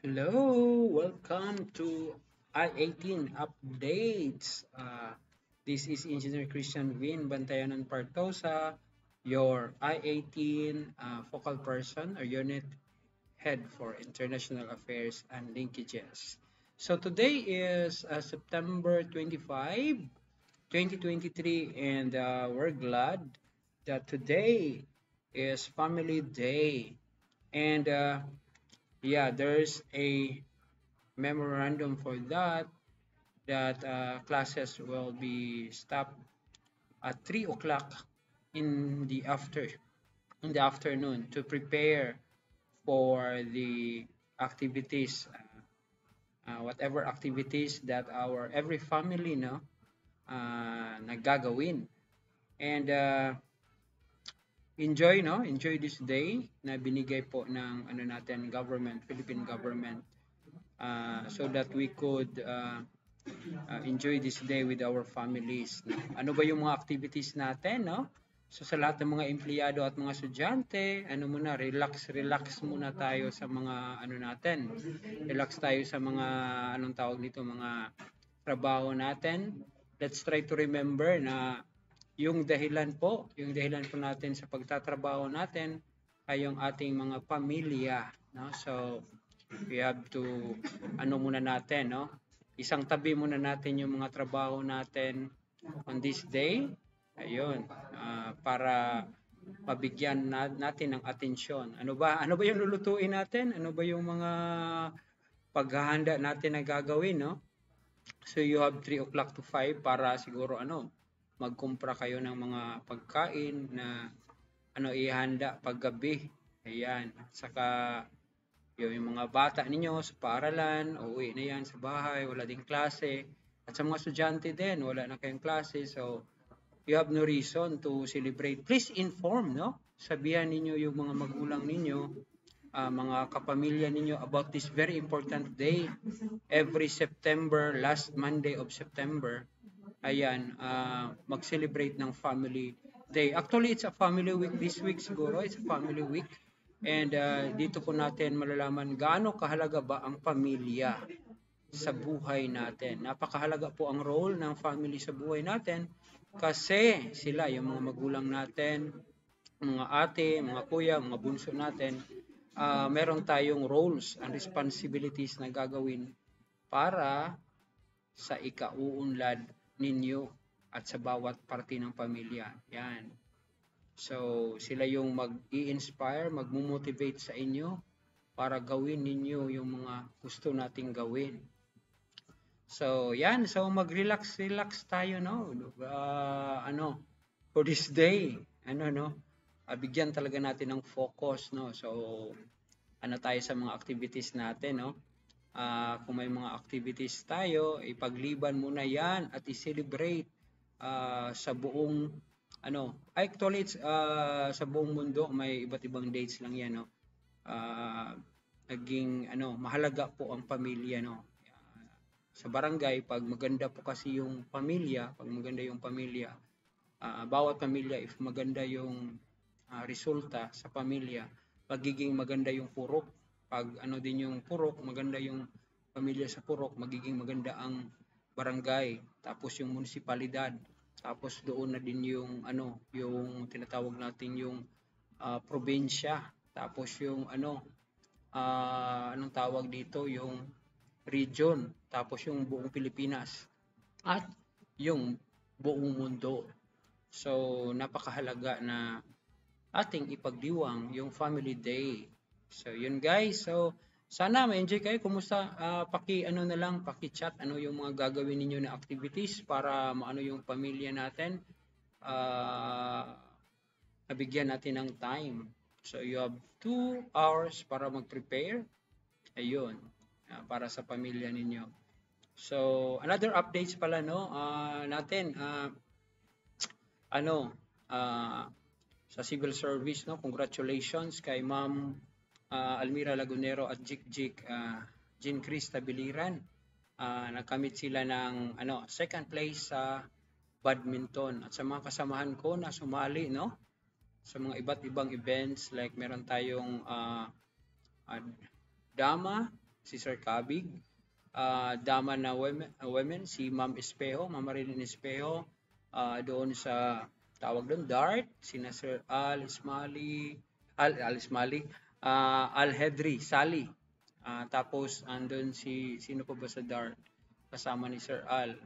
Hello, welcome to I-18 updates. This is Engineer Christian Vin Bantayanan Partosa, your I-18 focal person or unit head for international affairs and linkages. So today is September 25, 2023, and we're glad that today is Family Day. And yeah, there's a memorandum for that classes will be stopped at 3 o'clock in the afternoon to prepare for the activities, whatever activities that our every family nagagawin. And enjoy this day na binigay po ng Philippine government, so that we could enjoy this day with our families. No? Ano ba yung mga activities natin, no? So sa lahat ng mga empleyado at mga estudyante, relax muna tayo sa mga natin. Relax tayo sa mga mga trabaho natin. Let's try to remember na yung dahilan po natin sa pagtatrabaho natin ay yung ating mga pamilya, no? So we have to muna natin, no? Isang tabi muna natin yung mga trabaho natin on this day. Ayun, para mabigyan natin ng atensyon. Ano ba yung lulutuin natin? Ano ba yung mga paghahanda natin na gagawin, no? So you have 3 o'clock to 5 para siguro magkumpra kayo ng mga pagkain na ihanda paggabi. Ayan. Saka yung mga bata ninyo sa paaralan, uuwi na yan sa bahay, wala ding klase. At sa mga estudyante din, wala na kayong klase. So, you have no reason to celebrate. Please inform, no? Sabihan ninyo yung mga magulang ninyo, mga kapamilya ninyo about this very important day. Every September, last Monday of September, ayan, mag-celebrate ng family day. Actually, it's a family week this week siguro. It's a family week. And dito po natin malalaman gaano kahalaga ba ang pamilya sa buhay natin. Napakahalaga po ang role ng family sa buhay natin kasi sila yung mga magulang natin, mga ate, mga kuya, mga bunso natin. Meron tayong roles and responsibilities na gagawin para sa ikauunlad ninyo at sa bawat parte ng pamilya. Yan. So, sila yung mag-i-inspire, mag-motivate sa inyo para gawin ninyo yung mga gusto nating gawin. So, yan. So, mag-relax tayo, no? For this day. Bigyan talaga natin ng focus, no? So, tayo sa mga activities natin, no? Kung may mga activities tayo, ipagliban muna yan at i-celebrate sa buong actually it's sa buong mundo may iba't ibang dates lang yan, no. Naging mahalaga po ang pamilya, no. Sa barangay pag maganda po kasi yung pamilya, bawat pamilya, if maganda yung resulta sa pamilya, magiging maganda yung purok. Pag din yung purok, maganda yung pamilya sa purok, magiging maganda ang barangay, tapos yung munisipalidad. Tapos doon na din yung yung tinatawag natin yung probinsya. Tapos yung anong tawag dito, yung region. Tapos yung buong Pilipinas at yung buong mundo. So napakahalaga na ating ipagdiwang yung Family Day. So yun guys. So sana ma-enjoy kayo. Kumusta? Paki-chat yung mga gagawin ninyo na activities para maano yung pamilya natin. Nabigyan natin ng time. So you have 2 hours para mag-prepare. Ayun. Para sa pamilya ninyo. So another updates pala natin. Sa civil service, no? Congratulations kay Ma'am Almira Lagunero at Jean Chris Tabiliran. Nakamit sila ng second place sa badminton. At sa mga kasamahan ko na sumali, no? Sa mga iba't ibang events, like meron tayong dama, si Sir Kabig, dama na women, si Ma'am Espejo, Ma'am Marilyn Espejo, doon sa tawag doon, DART, sina Sir Al Ismali, Al Hedri, Sally. Tapos andun sino pa ba sa DART? Kasama ni Sir Al.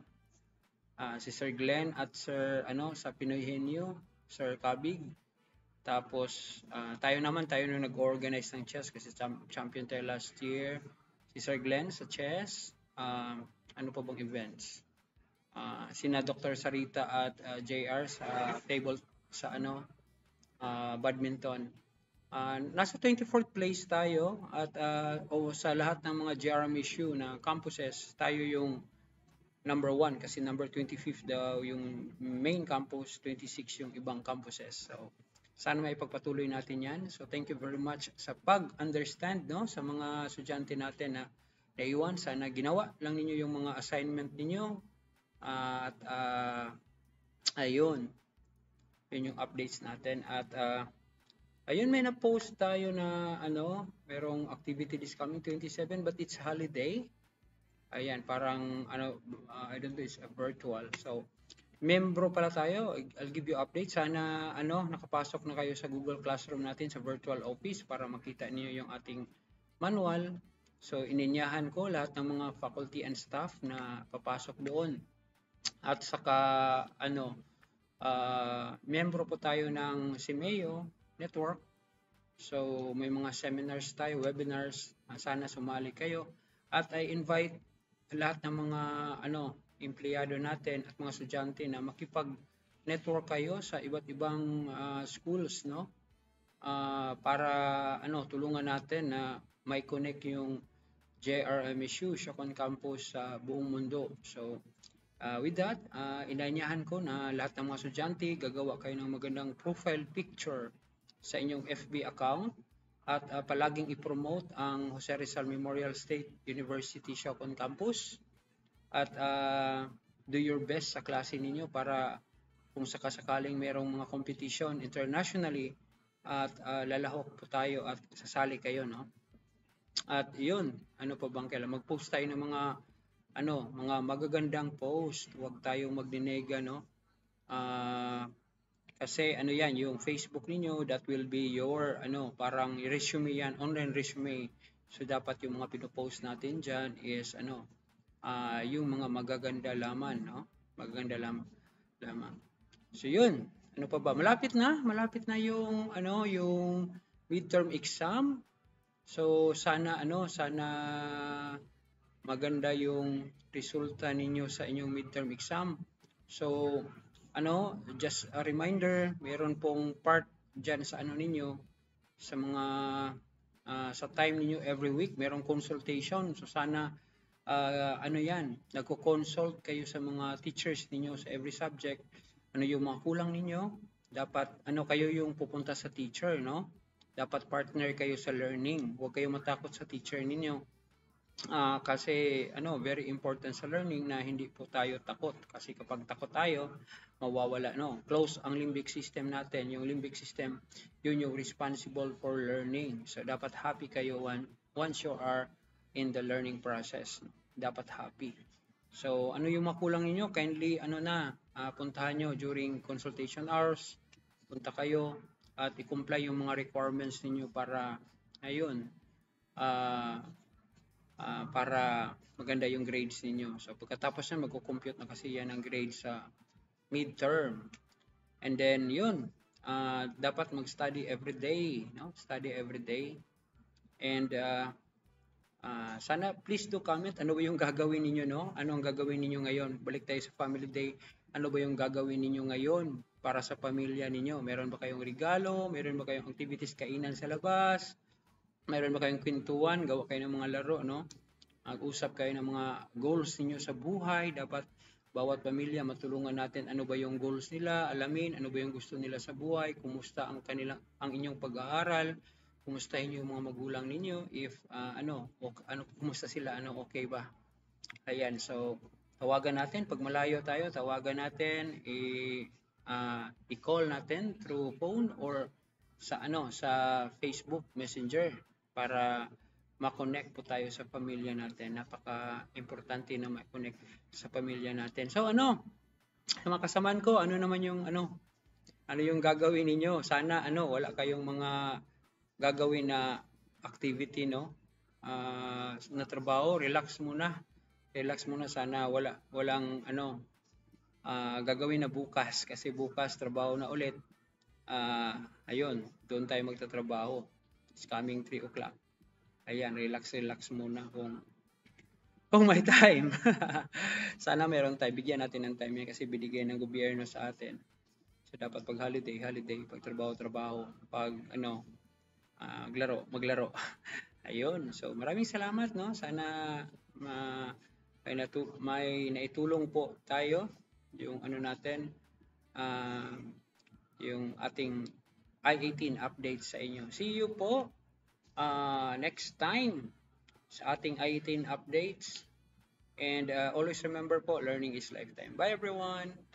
Si Sir Glenn at Sir sa Pinoy Henyo, Sir Kabig. Tapos tayo nung nag-organize ng chess kasi champion tayo last year. Si Sir Glenn sa chess. Ano pa bang events? Sina Dr. Sarita at JR sa table sa badminton. Nasa 24th place tayo at sa lahat ng mga GRMSU na campuses, tayo yung number 1 kasi number 25th daw yung main campus, 26 yung ibang campuses. So, sana may pagpatuloy natin yan. So, thank you very much sa pag-understand sa mga estudyante natin na naiwan. Sana ginawa lang ninyo yung mga assignment ninyo. At ayun. Yun yung updates natin. At ayun, may na-post tayo na merong activity this coming 27 but it's holiday. Ayan, parang I don't know, it's a virtual. So, membro pala tayo. I'll give you update. Sana nakapasok na kayo sa Google Classroom natin sa virtual office para makita niyo yung ating manual. So, ininyahan ko lahat ng mga faculty and staff na papasok doon. At saka membro po tayo ng CIMEO network. So, may mga seminars tayo, webinars. Sana sumali kayo. At I invite lahat ng mga empleyado natin at mga estudyante na makipag-network kayo sa iba't ibang schools, para tulungan natin na may connect yung JRMSU, Siocon Campus sa buong mundo. So, with that, inanyahan ko na lahat ng mga estudyante, gagawa kayo ng magandang profile picture sa inyong FB account at palaging i-promote ang Jose Rizal Memorial State University Siocon Campus at do your best sa klase ninyo para kung sakasakaling merong mga competition internationally at lalahok po tayo at sasali kayo, At yun, ano pa bang kailan? Mag-post tayo ng mga mga magagandang post. Huwag tayong magdinega, kasi yan, yung Facebook ninyo, that will be your parang resume yan, online resume. So dapat yung mga pinopost natin diyan is yung mga magaganda laman, Magaganda lamang. So yun, ano pa ba? Malapit na yung yung midterm exam. So sana maganda yung resulta ninyo sa inyong midterm exam. So just a reminder, meron pong part dyan sa ninyo, sa mga sa time ninyo every week, merong consultation. So sana nagko-consult kayo sa mga teachers ninyo sa every subject. Ano yung mga kulang ninyo? Dapat kayo yung pupunta sa teacher, Dapat partner kayo sa learning. Huwag kayo matakot sa teacher ninyo. Kasi very important sa learning na hindi po tayo takot, kasi kapag takot tayo mawawala, close ang limbic system natin. Yung limbic system, yun yung responsible for learning. So dapat happy kayo once you are in the learning process. Dapat happy. So yung makulang niyo, kindly puntahan nyo during consultation hours. Punta kayo at i-comply yung mga requirements niyo para para maganda yung grades ninyo. So pagkatapos na magko-compute na kasi yan ang grades sa midterm. And then yun, dapat mag-study every day, Study every day. And sana please do comment ano ba yung gagawin ninyo, Ano ang gagawin ninyo ngayon? Balik tayo sa family day. Ano ba yung gagawin ninyo ngayon para sa pamilya ninyo? Meron ba kayong regalo? Meron ba kayong activities, kainan sa labas? Mayroon ba kayong kwentuhan, gawa kayo ng mga laro, Mag-usap kayo ng mga goals ninyo sa buhay. Dapat bawat pamilya matulungan natin ano ba yung goals nila, alamin ano ba yung gusto nila sa buhay, kumusta ang inyong pag-aaral, kumustahin niyo yung mga magulang ninyo, if kumusta sila, okay ba? Ayan, so tawagan natin pag malayo tayo, tawagan natin, i-call natin through phone or sa Facebook Messenger para ma-connect po tayo sa pamilya natin. Napaka-importante na ma-connect sa pamilya natin. So ano, sa mga kasamaan ko, ano naman yung ano yung gagawin ninyo? Sana wala kayong mga gagawin na activity, no? Na trabaho, relax muna. Relax muna, sana walang gagawin na bukas kasi bukas trabaho na ulit. Ayun, doon tayo magtatrabaho. It's coming 3 o'clock. Ayan, relax muna kung may time. Sana meron tayo. Bigyan natin ng time yan kasi binigay ng gobyerno sa atin. So, dapat pag holiday, pag trabaho, pag maglaro. Ayun. So, maraming salamat, no? Sana may naitulong po tayo yung natin, yung ating I-18 update sa inyo. See you po next time sa ating I-18 updates. And always remember po, learning is lifetime. Bye everyone!